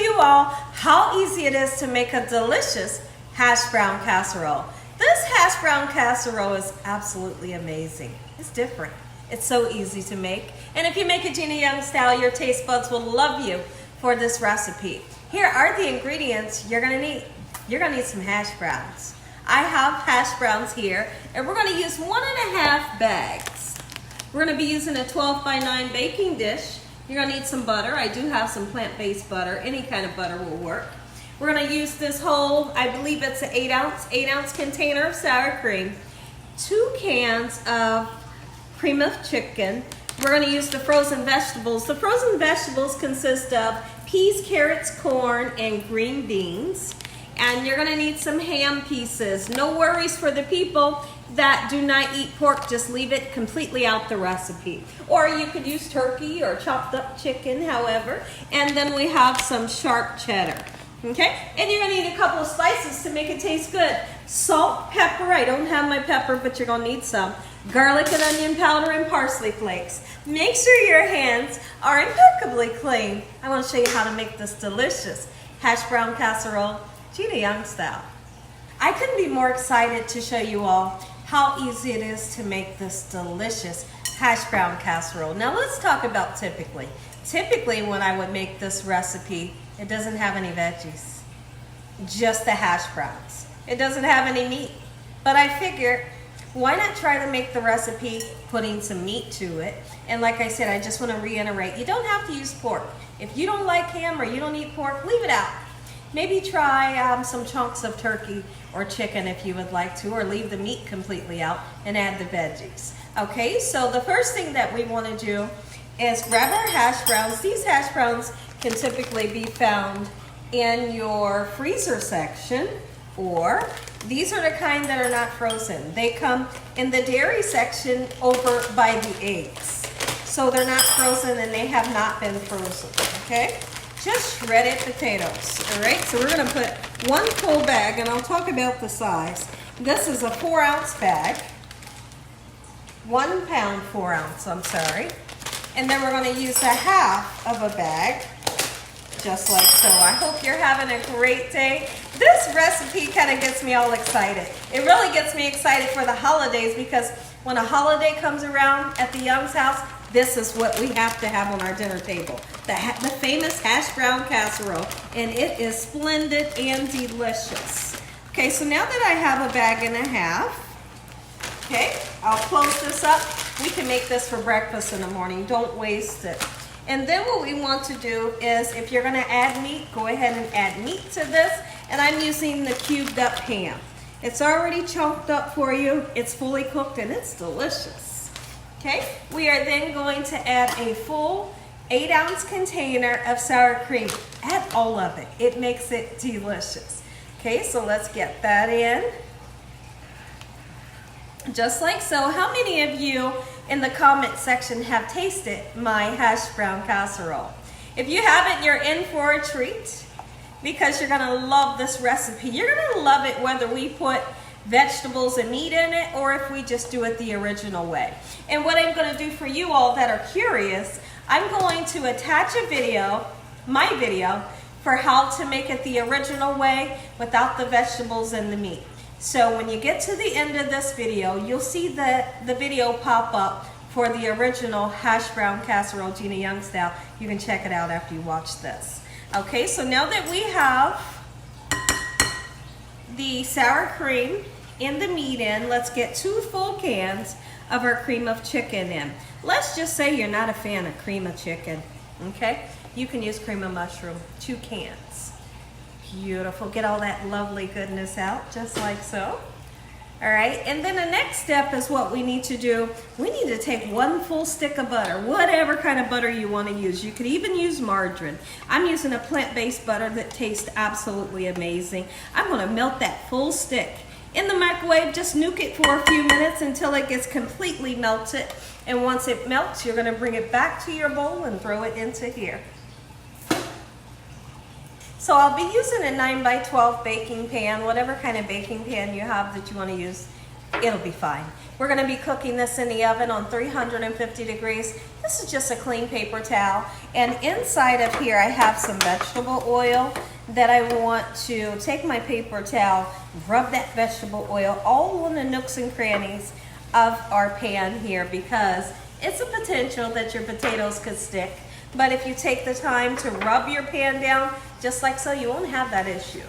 you all how easy it is to make a delicious hash brown casserole. This hash brown casserole is absolutely amazing. It's different. It's so easy to make. And if you make it Gina Young style, your taste buds will love you for this recipe. Here are the ingredients you're gonna need. You're gonna need some hash browns. I have hash browns here, and we're gonna use 1.5 bags. We're gonna be using a 12 by 9 baking dish. You're gonna need some butter. I do have some plant-based butter. Any kind of butter will work. We're gonna use this whole, I believe it's an 8 ounce container of sour cream, 2 cans of cream of chicken. We're gonna use the frozen vegetables. The frozen vegetables consist of peas, carrots, corn, and green beans. And you're gonna need some ham pieces. No worries for the people that do not eat pork, just leave it completely out the recipe. Or you could use turkey or chopped up chicken, however. And then we have some sharp cheddar, okay? And you're gonna need a couple of spices to make it taste good. Salt, pepper, I don't have my pepper, but you're gonna need some. Garlic and onion powder and parsley flakes. Make sure your hands are impeccably clean. I wanna show you how to make this delicious hash brown casserole, Gina Young style. I couldn't be more excited to show you all how easy it is to make this delicious hash brown casserole. Now let's talk about typically. Typically when I would make this recipe, it doesn't have any veggies, just the hash browns. It doesn't have any meat. But I figured, why not try to make the recipe putting some meat to it? And like I said, I just want to reiterate, you don't have to use pork. If you don't like ham or you don't eat pork, leave it out. Maybe try some chunks of turkey or chicken if you would like to, or leave the meat completely out and add the veggies. Okay, so the first thing that we want to do is grab our hash browns. These hash browns can typically be found in your freezer section, or these are the kind that are not frozen. They come in the dairy section over by the eggs. So they're not frozen and they have not been frozen, okay? Just shredded potatoes, all right? So we're gonna put 1 full bag, and I'll talk about the size. This is a 4 ounce bag, 1 pound 4 ounce, I'm sorry. And then we're gonna use a half of a bag, just like so. I hope you're having a great day. This recipe kind of gets me all excited. It really gets me excited for the holidays, because when a holiday comes around at the Young's house, this is what we have to have on our dinner table. The famous hash brown casserole, and it is splendid and delicious. Okay, so now that I have a bag and a half, okay, I'll close this up. We can make this for breakfast in the morning. Don't waste it. And then what we want to do is, if you're gonna add meat, go ahead and add meat to this. And I'm using the cubed up ham. It's already chopped up for you. It's fully cooked and it's delicious. Okay, we are then going to add a full 8 ounce container of sour cream. Add all of it. It makes it delicious. Okay, so let's get that in. Just like so. How many of you in the comment section have tasted my hash brown casserole? If you haven't, you're in for a treat, because you're gonna love this recipe. You're gonna love it whether we put vegetables and meat in it, or if we just do it the original way. And what I'm gonna do for you all that are curious, I'm going to attach a video, my video, for how to make it the original way without the vegetables and the meat. So when you get to the end of this video, you'll see the video pop up for the original hash brown casserole, Gina Young style. You can check it out after you watch this. Okay, so now that we have the sour cream and the meat in, let's get 2 full cans of our cream of chicken in. Let's just say you're not a fan of cream of chicken, okay? You can use cream of mushroom, 2 cans. Beautiful, get all that lovely goodness out, just like so. All right, and then the next step is what we need to do. We need to take 1 full stick of butter, whatever kind of butter you want to use. You could even use margarine. I'm using a plant-based butter that tastes absolutely amazing. I'm going to melt that full stick in the microwave. Just nuke it for a few minutes until it gets completely melted. And once it melts, you're going to bring it back to your bowl and throw it into here. So I'll be using a 9 by 12 baking pan, whatever kind of baking pan you have that you want to use, it'll be fine. We're going to be cooking this in the oven on 350 degrees This is just a clean paper towel, and inside of here I have some vegetable oil that I want to take my paper towel, rub that vegetable oil all on the nooks and crannies of our pan here, because it's a potential that your potatoes could stick. But if you take the time to rub your pan down just like so, you won't have that issue.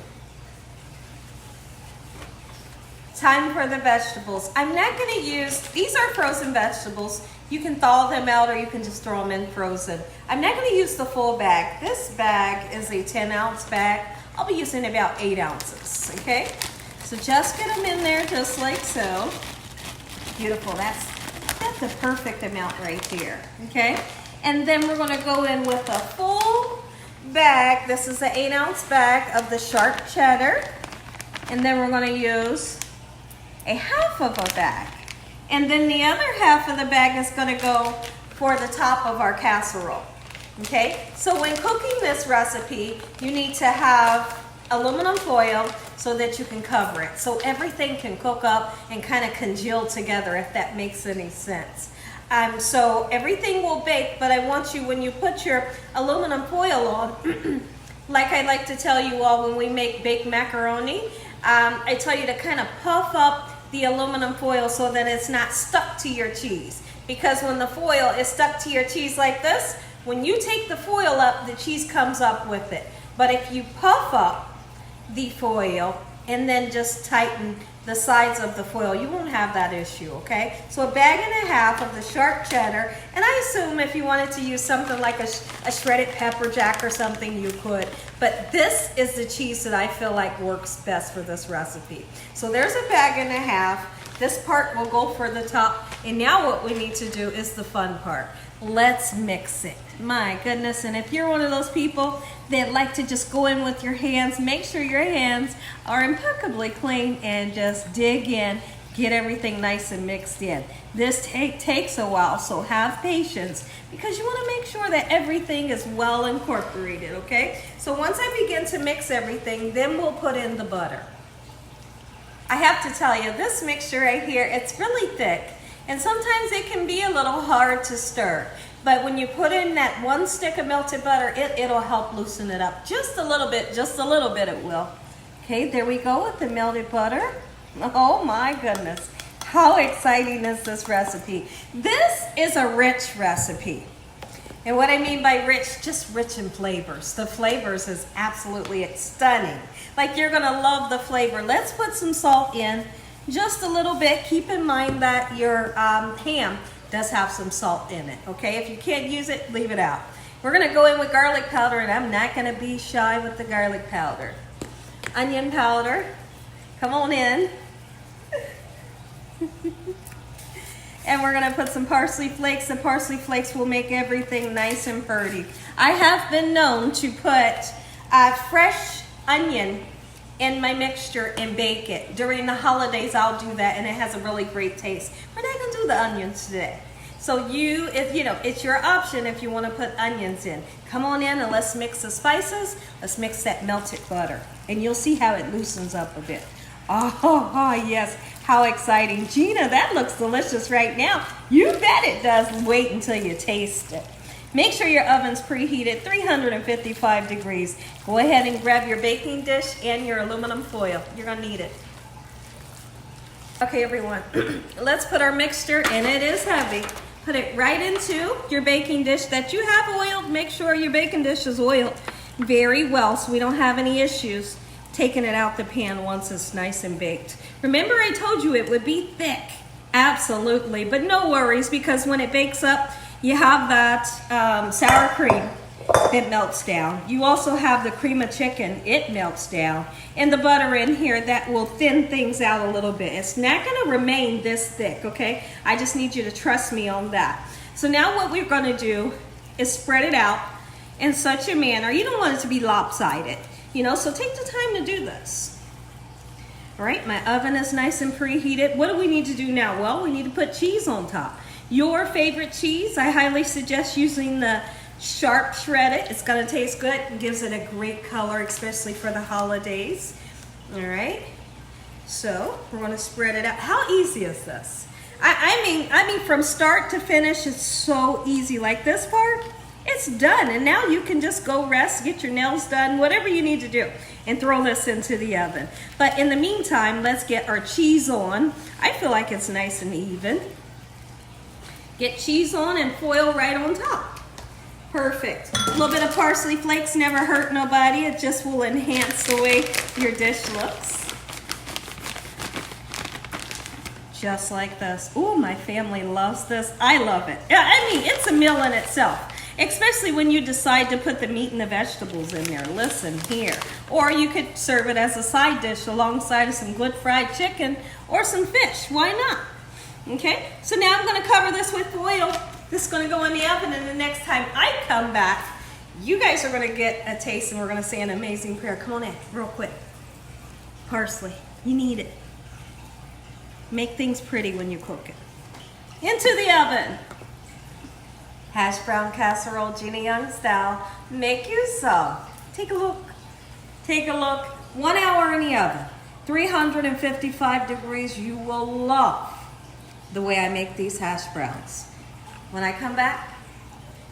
Time for the vegetables. I'm not going to use, these are frozen vegetables. You can thaw them out or you can just throw them in frozen. I'm not going to use the full bag. This bag is a 10-ounce bag. I'll be using about 8 ounces, okay? So just get them in there just like so. Beautiful. That's the perfect amount right there, okay? And then we're going to go in with a full bag. This is an 8-ounce bag of the sharp cheddar. And then we're going to use a half of a bag. And then the other half of the bag is going to go for the top of our casserole. Okay, so when cooking this recipe, you need to have aluminum foil so that you can cover it, so everything can cook up and kind of congeal together, if that makes any sense. So everything will bake, but I want you, when you put your aluminum foil on, like I like to tell you all when we make baked macaroni, I tell you to kind of puff up the aluminum foil so that it's not stuck to your cheese. Because when the foil is stuck to your cheese like this, when you take the foil up, the cheese comes up with it. But if you puff up the foil and then just tighten the sides of the foil, you won't have that issue, okay? So a bag and a half of the sharp cheddar, and I assume if you wanted to use something like a shredded pepper jack or something, you could. But this is the cheese that I feel like works best for this recipe. So there's a bag and a half. This part will go for the top. And now what we need to do is the fun part. Let's mix it. My goodness, and if you're one of those people that like to just go in with your hands, make sure your hands are impeccably clean and just dig in, get everything nice and mixed in. This takes a while, so have patience, because you want to make sure that everything is well incorporated, okay? So once I begin to mix everything, then we'll put in the butter. I have to tell you, this mixture right here, it's really thick, and sometimes it can be a little hard to stir. But when you put in that 1 stick of melted butter, it'll help loosen it up just a little bit it will. Okay, there we go with the melted butter. Oh my goodness, how exciting is this recipe? This is a rich recipe. And what I mean by rich, just rich in flavors. The flavors is absolutely stunning. Like, you're gonna love the flavor. Let's put some salt in, just a little bit. Keep in mind that your ham does have some salt in it, okay? If you can't use it, leave it out. We're gonna go in with garlic powder, and I'm not gonna be shy with the garlic powder. Onion powder, come on in. And we're gonna put some parsley flakes. The parsley flakes will make everything nice and pretty. I have been known to put fresh onion in my mixture and bake it. During the holidays, I'll do that, and it has a really great taste. We're not gonna do the onions today. So it's your option if you wanna put onions in. Come on in and let's mix the spices. Let's mix that melted butter, and you'll see how it loosens up a bit. Oh yes, how exciting. Gina, that looks delicious right now. You bet it does. Wait until you taste it. Make sure your oven's preheated 355 degrees. Go ahead and grab your baking dish and your aluminum foil. You're gonna need it. Okay, everyone, let's put our mixture, and it is heavy. Put it right into your baking dish that you have oiled. Make sure your baking dish is oiled very well so we don't have any issues taking it out the pan once it's nice and baked. Remember, I told you it would be thick. Absolutely, but no worries, because when it bakes up, you have that sour cream that melts down. You also have the cream of chicken, it melts down. And the butter in here, that will thin things out a little bit. It's not gonna remain this thick, okay? I just need you to trust me on that. So now what we're gonna do is spread it out in such a manner. You don't want it to be lopsided, so take the time to do this. All right, my oven is nice and preheated. What do we need to do now? Well, we need to put cheese on top. Your favorite cheese, I highly suggest using the sharp shredded. It's gonna taste good and gives it a great color, especially for the holidays. All right, so we're gonna spread it out. How easy is this? I mean, from start to finish, it's so easy. Like this part, it's done. And now you can just go rest, get your nails done, whatever you need to do, and throw this into the oven. But in the meantime, let's get our cheese on. I feel like it's nice and even. Get cheese on and foil right on top. Perfect. A little bit of parsley flakes never hurt nobody. It just will enhance the way your dish looks. Just like this. Oh, my family loves this. I love it. I mean, it's a meal in itself, especially when you decide to put the meat and the vegetables in there. Listen here. Or you could serve it as a side dish alongside of some good fried chicken or some fish. Why not? Okay, so now I'm going to cover this with foil. This is going to go in the oven, and the next time I come back, you guys are going to get a taste, and we're going to say an amazing prayer. Come on in, real quick. Parsley, you need it. Make things pretty when you cook it. Into the oven. Hash brown casserole, Gina Young style. Make you some. Take a look. Take a look. 1 hour in the oven. 355 degrees. You will love the way I make these hash browns. When I come back,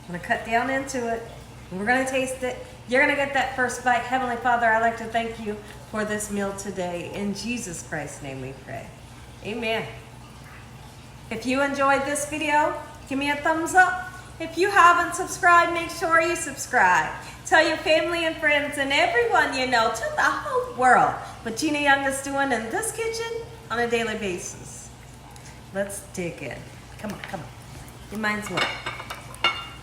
I'm going to cut down into it. And we're going to taste it. You're going to get that first bite. Heavenly Father, I'd like to thank you for this meal today. In Jesus Christ's name we pray. Amen. If you enjoyed this video, give me a thumbs up. If you haven't subscribed, make sure you subscribe. Tell your family and friends and everyone you know, to the whole world, what Gina Young is doing in this kitchen on a daily basis. Let's dig in. Come on, come on. You might as well.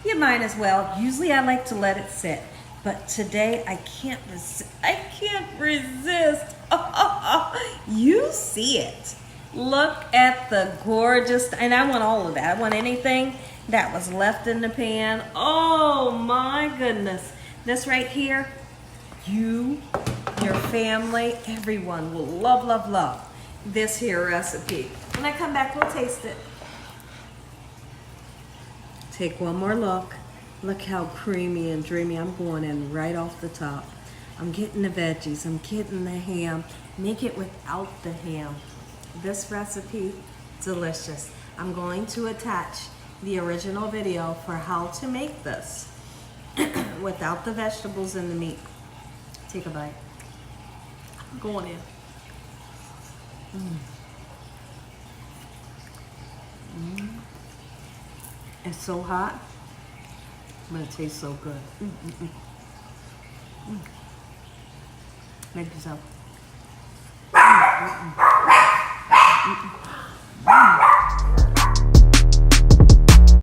You might as well. Usually I like to let it sit, but today I can't resist. I can't resist. You see it. Look at the gorgeous, and I want all of that. I want anything that was left in the pan. Oh my goodness. This right here, you, your family, everyone will love, love, love this here recipe. When I come back, we'll taste it. Take one more look. Look how creamy and dreamy. I'm going in right off the top. I'm getting the veggies. I'm getting the ham. Make it without the ham. This recipe, delicious. I'm going to attach the original video for how to make this without the vegetables and the meat. Take a bite. I'm going in. It's so hot, but it tastes so good. Make yourself.